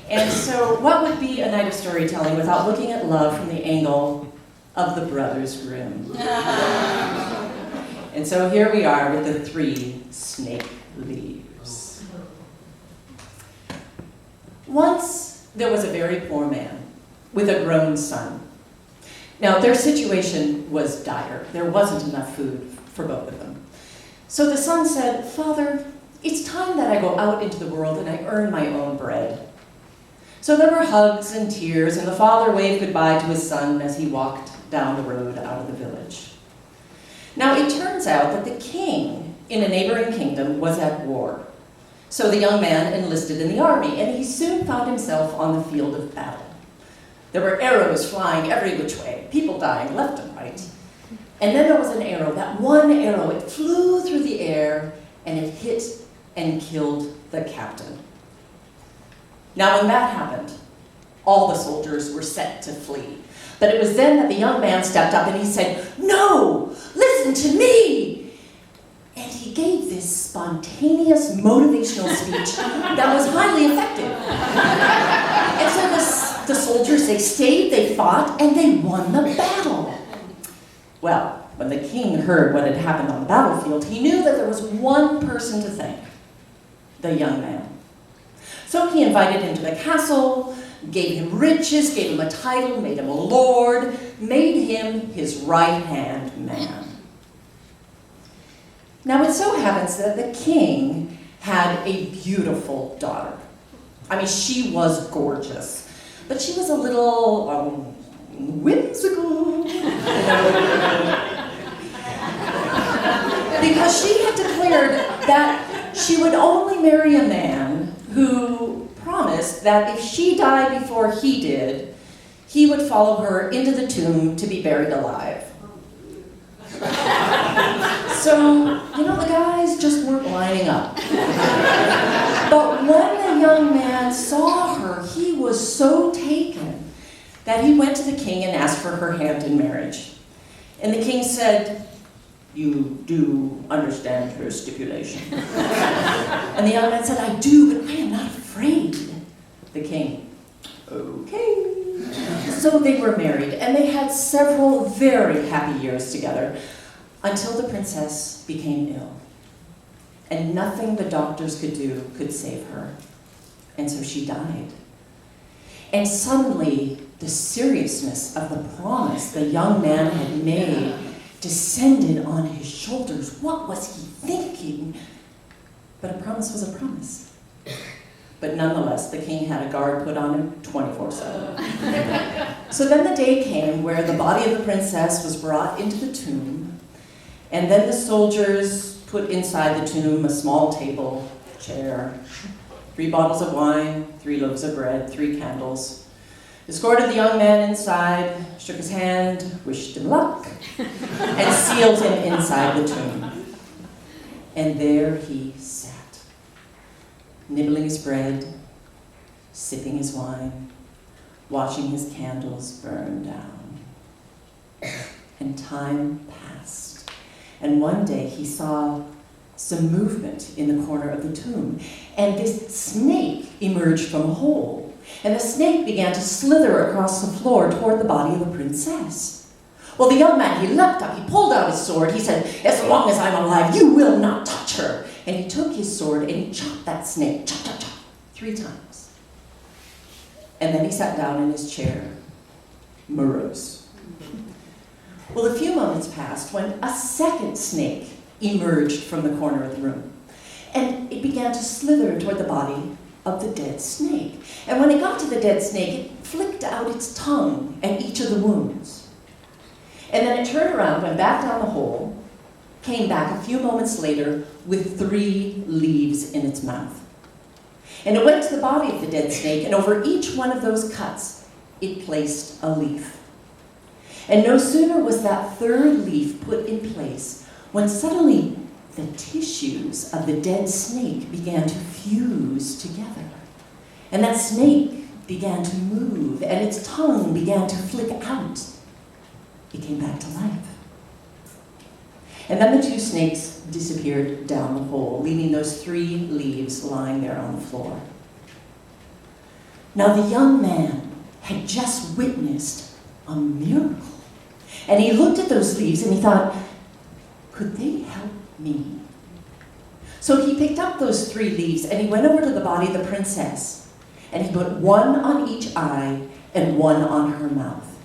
And so what would be a night of storytelling without looking at love from the angle of the Brothers Grimm? And so here we are with the 3 snake leaves. Once there was a very poor man with a grown son. Now their situation was dire. There wasn't enough food for both of them. So the son said, "Father, it's time that I go out into the world and I earn my own bread." So there were hugs and tears, and the father waved goodbye to his son as he walked down the road out of the village. Now it turns out that the king in a neighboring kingdom was at war. So the young man enlisted in the army, and he soon found himself on the field of battle. There were arrows flying every which way, people dying left and right. And then there was an arrow, that one arrow, it flew through the air, and it hit and killed the captain. Now when that happened, all the soldiers were set to flee. But it was then that the young man stepped up and he said, "No, listen to me!" And he gave this spontaneous motivational speech that was highly effective. And so the soldiers, they stayed, they fought, and they won the battle. Well, when the king heard what had happened on the battlefield, he knew that there was one person to thank, the young man. So he invited him to the castle, gave him riches, gave him a title, made him a lord, made him his right-hand man. Now it so happens that the king had a beautiful daughter. I mean, she was gorgeous, but she was a little whimsical. Because she had declared that she would only marry a man who promised that if she died before he did, he would follow her into the tomb to be buried alive. So, the guys just weren't lining up. But when the young man saw her, he was so taken that he went to the king and asked for her hand in marriage. And the king said, "You do understand her stipulation?" And the young man said, "I do, but I am not afraid." The king, "Okay." So they were married, and they had several very happy years together until the princess became ill. And nothing the doctors could do could save her. And so she died. And suddenly, the seriousness of the promise the young man had made descended on his shoulders. What was he thinking? But a promise was a promise. But nonetheless, the king had a guard put on him 24/7. So then the day came where the body of the princess was brought into the tomb, and then the soldiers put inside the tomb a small table, chair, 3 bottles of wine, 3 loaves of bread, 3 candles, escorted the young man inside, shook his hand, wished him luck, and sealed him inside the tomb. And there he sat, nibbling his bread, sipping his wine, watching his candles burn down. And time passed. And one day he saw some movement in the corner of the tomb. And this snake emerged from a hole. And the snake began to slither across the floor toward the body of the princess. Well, the young man, he leapt up, he pulled out his sword, he said, "As long as I'm alive, you will not touch her." And he took his sword and he chopped that snake, chop, chop, chop, 3 times. And then he sat down in his chair, morose. Well, a few moments passed when a second snake emerged from the corner of the room. And it began to slither toward the body of the dead snake. And when it got to the dead snake, it flicked out its tongue at each of the wounds. And then it turned around, went back down the hole, came back a few moments later with 3 leaves in its mouth. And it went to the body of the dead snake, and over each one of those cuts, it placed a leaf. And no sooner was that 3rd leaf put in place when suddenly the tissues of the dead snake began to fuse together. And that snake began to move, and its tongue began to flick out. It came back to life. And then the 2 snakes disappeared down the hole, leaving those 3 leaves lying there on the floor. Now the young man had just witnessed a miracle. And he looked at those leaves and he thought, could they help me? So he picked up those 3 leaves and he went over to the body of the princess. And he put one on each eye and one on her mouth.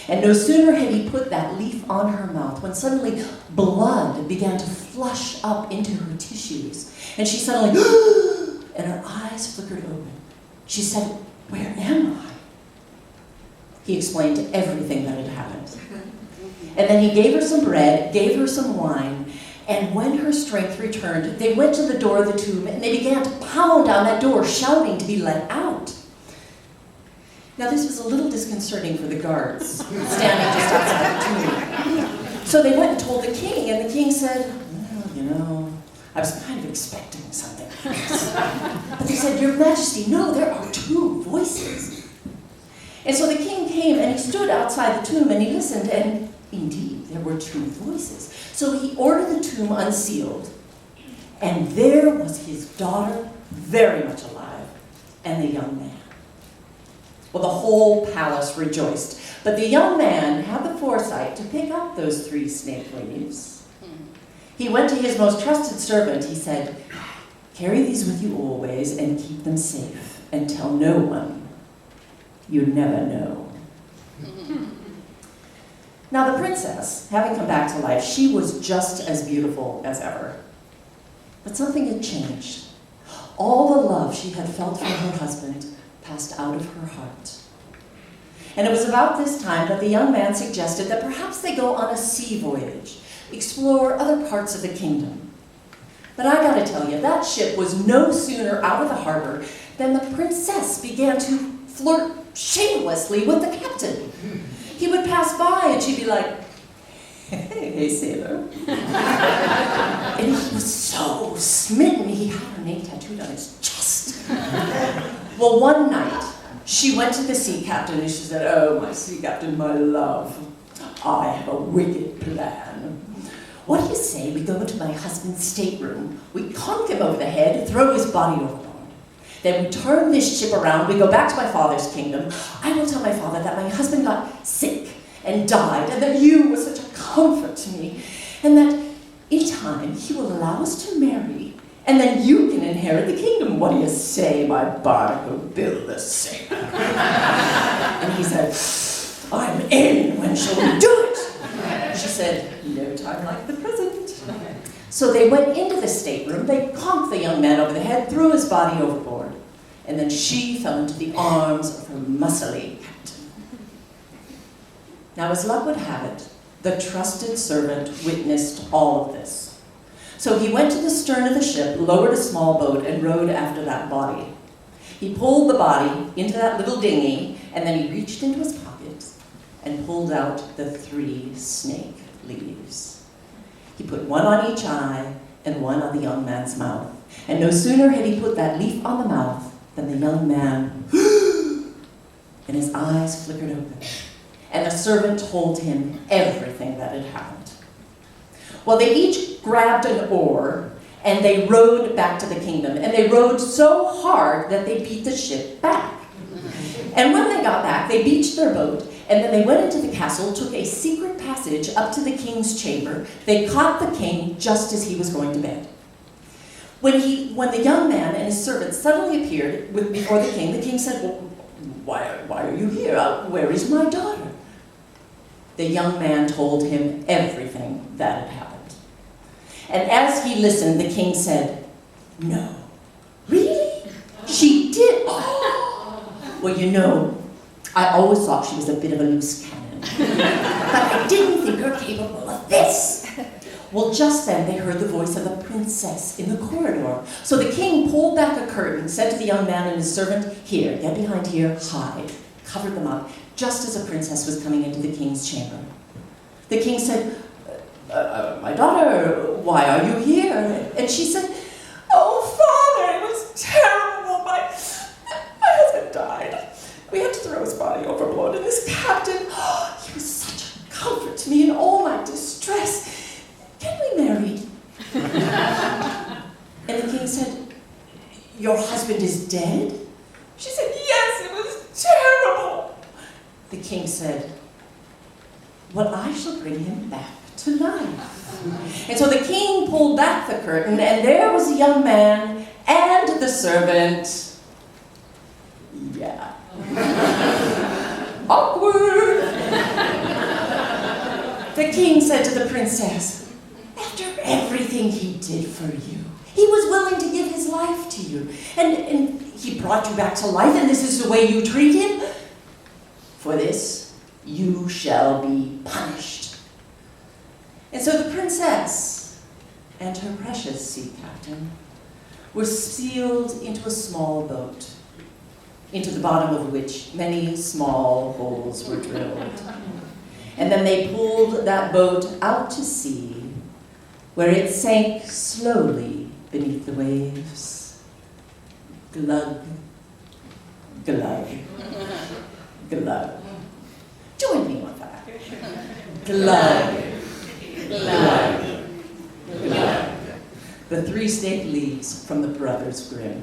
And no sooner had he put that leaf on her mouth when suddenly blood began to flush up into her tissues. And she suddenly, and her eyes flickered open. She said, where am I? He explained everything that had happened. And then he gave her some bread, gave her some wine, and when her strength returned, they went to the door of the tomb and they began to pound on that door, shouting to be let out. Now this was a little disconcerting for the guards, standing just outside the tomb. So they went and told the king, and the king said, well, I was kind of expecting something like this. But they said, Your Majesty, no, there are 2 voices. And so the king came and he stood outside the tomb and he listened, and indeed, there were 2 voices. So he ordered the tomb unsealed, and there was his daughter, very much alive, and the young man. Well, the whole palace rejoiced, but the young man had the foresight to pick up those 3 snake leaves. He went to his most trusted servant. He said, carry these with you always and keep them safe, and tell no one. You never know. Now the princess, having come back to life, she was just as beautiful as ever. But something had changed. All the love she had felt for her husband passed out of her heart. And it was about this time that the young man suggested that perhaps they go on a sea voyage, explore other parts of the kingdom. But I gotta tell you, that ship was no sooner out of the harbor than the princess began to flirt shamelessly with the captain. He would pass by and she'd be like, hey, sailor. And he was so smitten, he had her name tattooed on his chest. Well, one night, she went to the sea captain and she said, oh, my sea captain, my love, I have a wicked plan. What do you say we go into my husband's stateroom, we conk him over the head, throw his body overboard. Then we turn this ship around, we go back to my father's kingdom. I will tell my father that my husband got sick and died, and that you were such a comfort to me, and that in time he will allow us to marry, and then you can inherit the kingdom. What do you say, my barnacle Bill the sailor? And he said, I'm in, when shall we do it? She said, no time like the present. So they went into the stateroom, they conked the young man over the head, threw his body overboard, and then she fell into the arms of her muscly captain. Now, as luck would have it, the trusted servant witnessed all of this. So he went to the stern of the ship, lowered a small boat, and rowed after that body. He pulled the body into that little dinghy, and then he reached into his pockets and pulled out the 3 snake leaves. He put one on each eye and one on the young man's mouth. And no sooner had he put that leaf on the mouth than the young man, and his eyes flickered open. And the servant told him everything that had happened. Well, they each grabbed an oar and they rowed back to the kingdom. And they rowed so hard that they beat the ship back. And when they got back, they beached their boat, and then they went into the castle, took a secret passage up to the king's chamber. They caught the king just as he was going to bed. When the young man and his servant suddenly appeared before the king said, well, why are you here? Where is my daughter? The young man told him everything that had happened. And as he listened, the king said, no, really? She did? Oh. Well, you know, I always thought she was a bit of a loose cannon, but I didn't think her capable of this. Well, just then they heard the voice of the princess in the corridor. So the king pulled back a curtain, said to the young man and his servant, here, get behind here, hide, covered them up, just as a princess was coming into the king's chamber. The king said, my daughter, why are you here? And she said, oh, father, it was terrible. My husband died. We had to throw his body overboard, and this captain, he was such a comfort to me in all my distress. Can we marry? And the king said, your husband is dead? She said, yes, it was The king said, "Well, I shall bring him back to life." And so the king pulled back the curtain, and there was the young man and the servant. Yeah. Awkward. The king said to the princess, "After everything he did for you, he was willing to give his life to you, and he brought you back to life, and this is the way you treat him? For this, you shall be punished." And so the princess and her precious sea captain were sealed into a small boat, into the bottom of which many small holes were drilled. And then they pulled that boat out to sea, where it sank slowly beneath the waves. Glug, glug, glug. Join me with that. Glug, glug, glug. The three snake leaves from the Brothers Grimm.